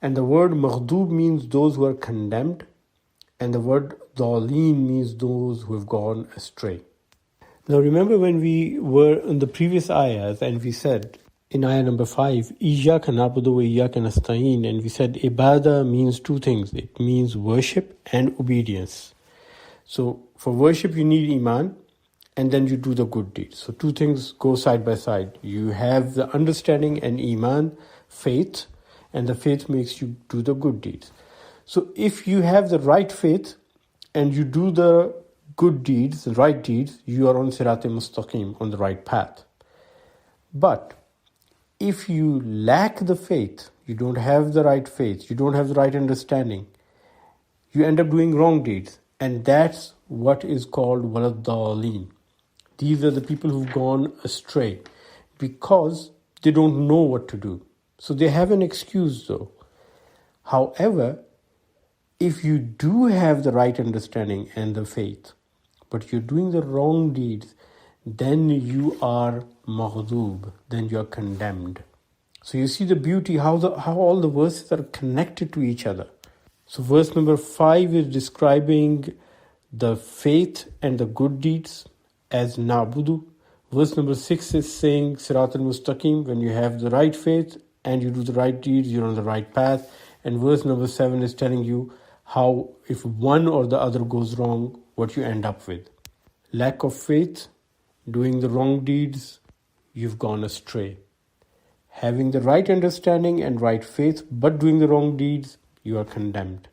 And the word maghdub means those who are condemned, and the word DAAALLEEN means those who have gone astray. Now remember when we were in the previous ayahs and we said in ayah number 5, Iyaka na'budu wa iyaka nasta'een, and we said ibadah means two things. It means worship and obedience. So for worship you need iman, and then you do the good deeds. So two things go side by side. You have the understanding and iman, faith, and the faith makes you do the good deeds. So if you have the right faith and you do the good deeds, the right deeds, you are on Sirat-e-Mustaqim, on the right path. But if you lack the faith, you don't have the right faith, you don't have the right understanding, you end up doing wrong deeds. And that's what is called walad-dallin. These are the people who've gone astray because they don't know what to do. So they have an excuse though. However, if you do have the right understanding and the faith, but you're doing the wrong deeds, then you are maghdub, then you are condemned. So you see the beauty, how all the verses are connected to each other. So verse number 5 is describing the faith and the good deeds as na'budu. Verse number 6 is saying Sirat al-Mustaqim, when you have the right faith and you do the right deeds, you're on the right path. And verse number 7 is telling you how if one or the other goes wrong, what you end up with. Lack of faith, doing the wrong deeds, you've gone astray. Having the right understanding and right faith, but doing the wrong deeds, you are condemned.